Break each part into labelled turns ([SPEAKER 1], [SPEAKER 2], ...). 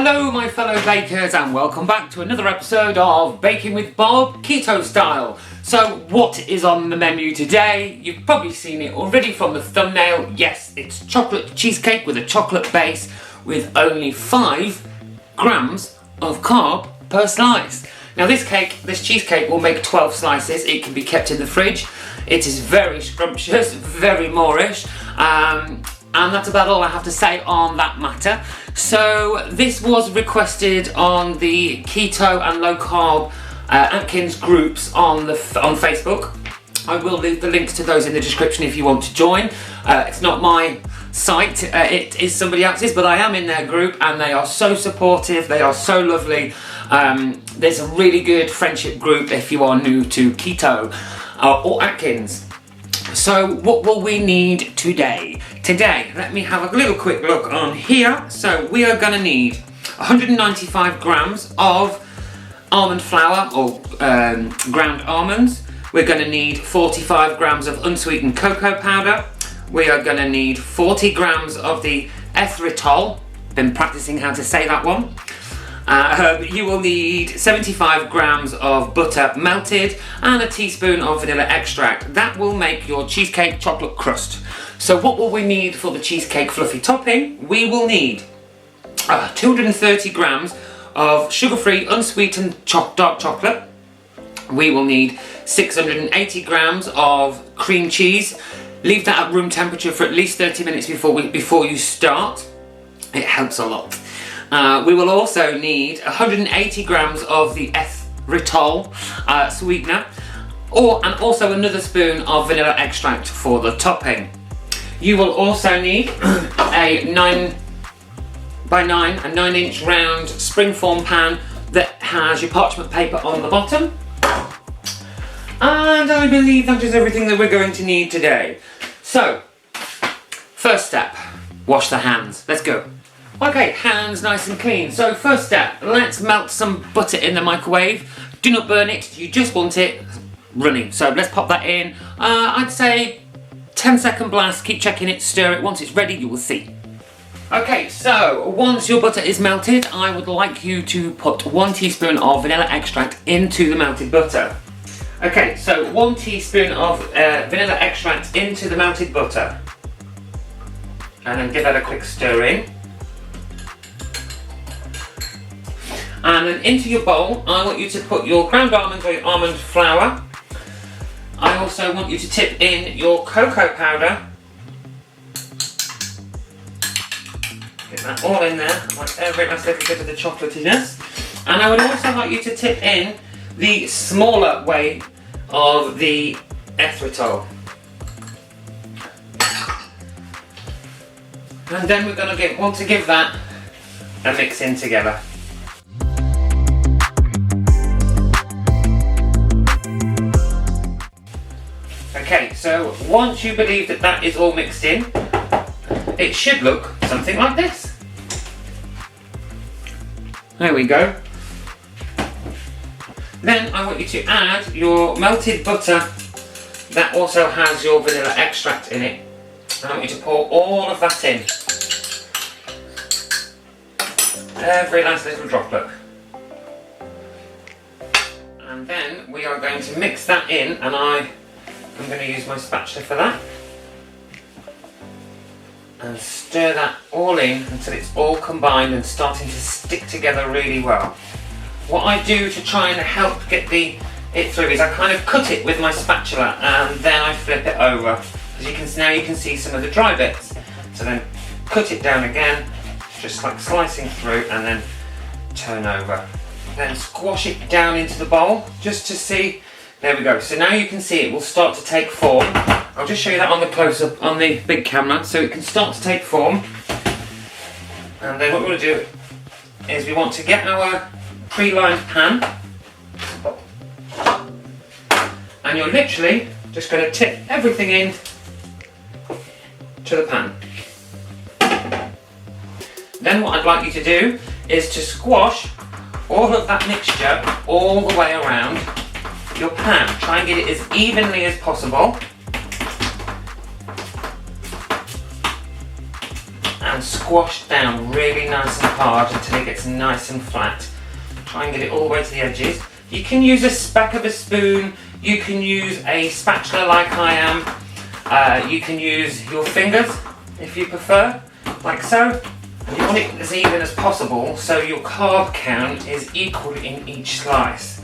[SPEAKER 1] Hello my fellow bakers and welcome back to another episode of Baking with Bob Keto Style. So what is on the menu today? You've probably seen it already from the thumbnail. Yes, it's chocolate cheesecake with a chocolate base with only 5 grams of carb per slice. Now this cheesecake will make 12 slices. It can be kept in the fridge. It is very scrumptious, very Moorish. And that's about all I have to say on that matter. So this was requested on the keto and low carb Atkins groups on Facebook. I will leave the links to those in the description if you want to join. It's not my site, it is somebody else's, but I am in their group and they are so supportive, they are so lovely. There's a really good friendship group if you are new to keto or Atkins. So what will we need today? Today, let me have a little quick look on here. So we are going to need 195 grams of almond flour or ground almonds. We're going to need 45 grams of unsweetened cocoa powder. We are going to need 40 grams of the erythritol. Been practicing how to say that one. You will need 75 grams of butter melted and a teaspoon of vanilla extract. That will make your cheesecake chocolate crust. So what will we need for the cheesecake fluffy topping? We will need 230 grams of sugar-free unsweetened dark chocolate. We will need 680 grams of cream cheese. Leave that at room temperature for at least 30 minutes before you start. It helps a lot. We will also need 180 grams of the erythritol sweetener, and also another spoon of vanilla extract for the topping. You will also need a 9 by 9, a 9-inch round springform pan that has your parchment paper on the bottom. And I believe that is everything that we're going to need today. So, first step, wash the hands. Let's go. Okay, hands nice and clean. So first step, let's melt some butter in the microwave. Do not burn it, you just want it running. So let's pop that in. I'd say 10-second blast, keep checking it, stir it. Once it's ready, you will see. Okay, so once your butter is melted, I would like you to put 1 teaspoon of vanilla extract into the melted butter. Okay, so 1 teaspoon of vanilla extract into the melted butter. And then give that a quick stir in. And then into your bowl, I want you to put your ground almonds or your almond flour. I also want you to tip in your cocoa powder. Get that all in there, like every last little bit of the chocolatiness. And I would also like you to tip in the smaller weight of the erythritol. And then we're going to want to give that a mix in together. Okay, so once you believe that that is all mixed in, it should look something like this. There we go. Then I want you to add your melted butter that also has your vanilla extract in it. I want you to pour all of that in. Every last little droplet. And then we are going to mix that in, and I'm going to use my spatula for that. And stir that all in until it's all combined and starting to stick together really well. What I do to try and help get it through is I kind of cut it with my spatula and then I flip it over. As now you can see some of the dry bits. So then cut it down again, just like slicing through, and then turn over. Then squash it down into the bowl just to see. There we go. So now you can see it will start to take form. I'll just show you that on the close-up on the big camera, so it can start to take form. And then what we're going to do is we want to get our pre-lined pan, and you're literally just going to tip everything in to the pan. Then what I'd like you to do is to squash all of that mixture all the way around your pan. Try and get it as evenly as possible. And and squash down really nice and hard until it gets nice and flat. Try and get it all the way to the edges. You can use a speck of a spoon, you can use a spatula like I am, you can use your fingers if you prefer, like so. And you want it as even as possible so your carb count is equal in each slice.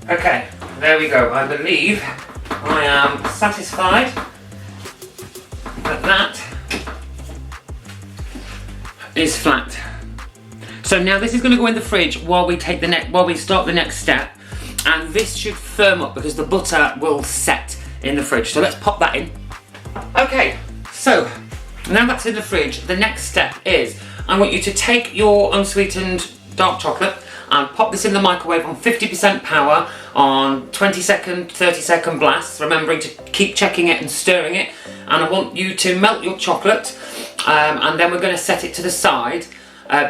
[SPEAKER 1] Okay, there we go. I believe I am satisfied that that is flat. So now this is going to go in the fridge while we start the next step, and this should firm up because the butter will set in the fridge. So let's pop that in. Okay, so now that's in the fridge, the next step is I want you to take your unsweetened dark chocolate and pop this in the microwave on 50% power on 20-second, 30-second blasts, remembering to keep checking it and stirring it. And I want you to melt your chocolate, and then we're going to set it to the side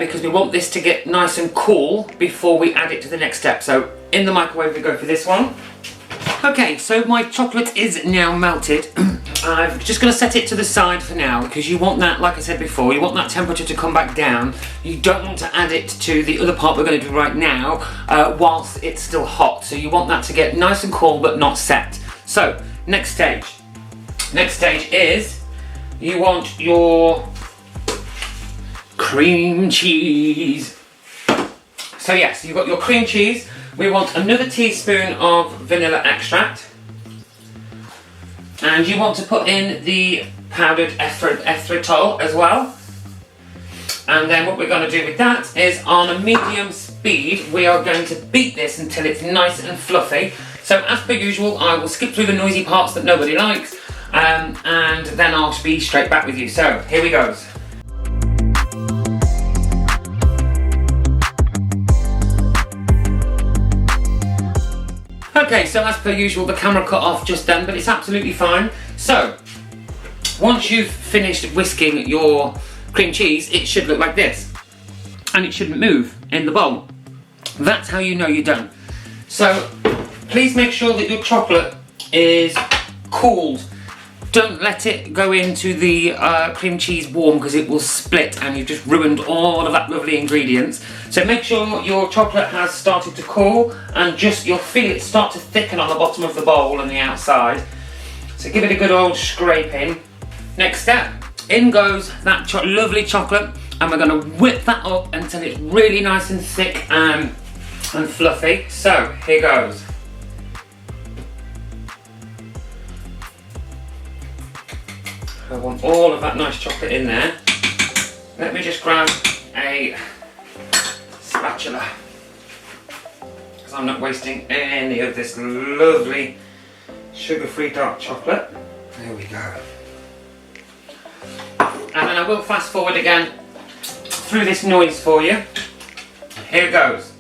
[SPEAKER 1] because we want this to get nice and cool before we add it to the next step. So in the microwave we go for this one. Okay, so my chocolate is now melted. I'm just going to set it to the side for now because you want that, like I said before, you want that temperature to come back down. You don't want to add it to the other part we're going to do right now whilst it's still hot. So you want that to get nice and cool but not set. So, next stage. Next stage is you want your cream cheese. So yes, you've got your cream cheese. We want another teaspoon of vanilla extract. And you want to put in the powdered erythritol as well. And then what we're going to do with that is on a medium speed, we are going to beat this until it's nice and fluffy. So as per usual, I will skip through the noisy parts that nobody likes, and then I'll be straight back with you. So here we go. Okay, so as per usual, the camera cut off just then, but it's absolutely fine. So, once you've finished whisking your cream cheese, it should look like this. And it shouldn't move in the bowl. That's how you know you're done. So, please make sure that your chocolate is cooled. Don't let it go into the cream cheese warm because it will split and you've just ruined all of that lovely ingredients. So make sure your chocolate has started to cool and you'll feel it start to thicken on the bottom of the bowl and the outside. So give it a good old scraping. Next step, in goes that lovely chocolate, and we're going to whip that up until it's really nice and thick and fluffy. So here goes. I want all of that nice chocolate in there. Let me just grab a spatula because I'm not wasting any of this lovely sugar-free dark chocolate. There we go. And then I will fast forward again through this noise for you. Here goes.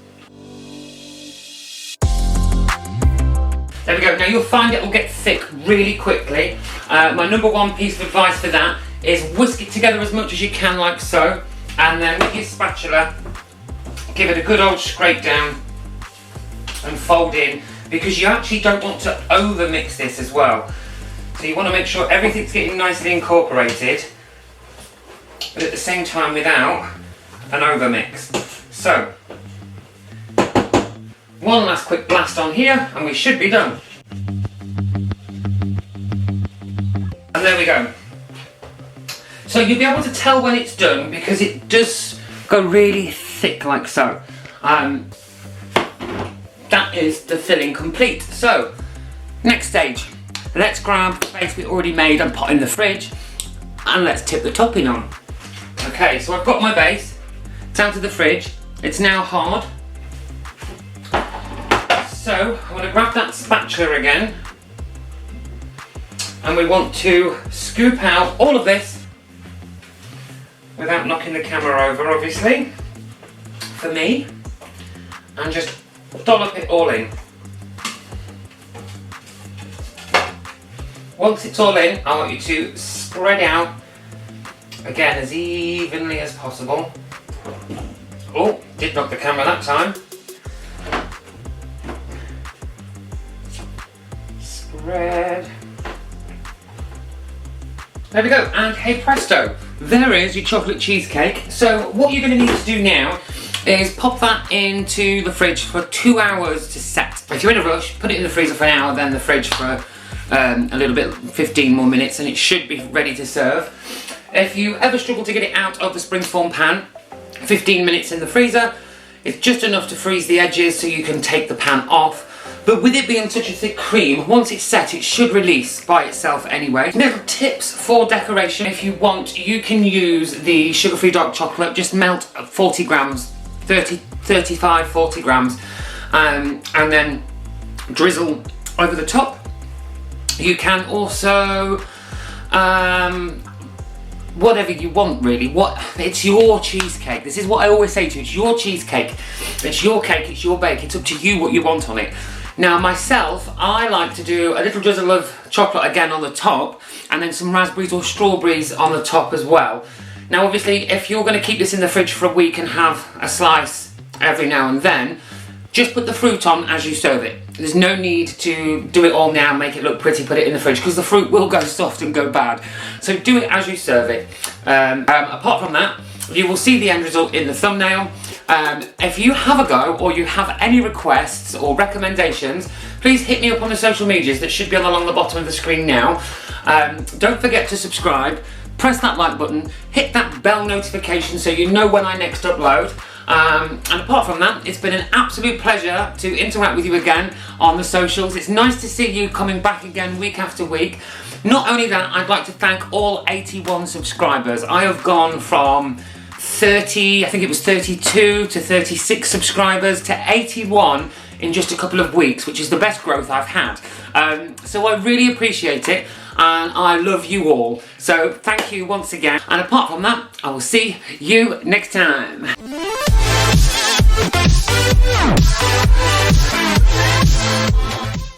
[SPEAKER 1] There we go. Now you'll find it will get thick really quickly. My number one piece of advice for that is whisk it together as much as you can, like so, and then with your spatula give it a good old scrape down and fold in, because you actually don't want to over mix this as well. So you want to make sure everything's getting nicely incorporated, but at the same time without an over mix. So one last quick blast on here and we should be done. And there we go. So you'll be able to tell when it's done because it does go really thick like so. That is the filling complete. So, next stage. Let's grab the base we already made and put in the fridge, and let's tip the topping on. Okay, so I've got my base down to the fridge. It's now hard. So, I'm going to grab that spatula again, and we want to scoop out all of this without knocking the camera over, obviously, for me, and just dollop it all in. Once it's all in, I want you to spread out again as evenly as possible. Oh, did knock the camera that time. Spread. There we go, and hey presto, there is your chocolate cheesecake. So what you're going to need to do now is pop that into the fridge for 2 hours to set. If you're in a rush, put it in the freezer for an hour, then the fridge for a little bit, 15 more minutes, and it should be ready to serve. If you ever struggle to get it out of the springform pan, 15 minutes in the freezer, it's just enough to freeze the edges so you can take the pan off. But with it being such a thick cream, once it's set, it should release by itself anyway. Little tips for decoration. If you want, you can use the sugar-free dark chocolate. Just melt 40 grams, 35, 40 grams, and then drizzle over the top. You can also, whatever you want really. It's your cheesecake. This is what I always say to you. It's your cheesecake. It's your cake. It's your bake. It's up to you what you want on it. Now myself, I like to do a little drizzle of chocolate again on the top, and then some raspberries or strawberries on the top as well. Now obviously, if you're going to keep this in the fridge for a week and have a slice every now and then, just put the fruit on as you serve it. There's no need to do it all now, make it look pretty, put it in the fridge, because the fruit will go soft and go bad. So do it as you serve it. Apart from that, you will see the end result in the thumbnail. If you have a go, or you have any requests or recommendations, please hit me up on the social medias that should be along the bottom of the screen now. Don't forget to subscribe, press that like button, hit that bell notification so you know when I next upload. And apart from that, it's been an absolute pleasure to interact with you again on the socials. It's nice to see you coming back again week after week. Not only that, I'd like to thank all 81 subscribers. I have gone from 30, I think it was 32 to 36 subscribers to 81 in just a couple of weeks, which is the best growth I've had. So I really appreciate it, and I love you all. So thank you once again. And apart from that, I will see you next time.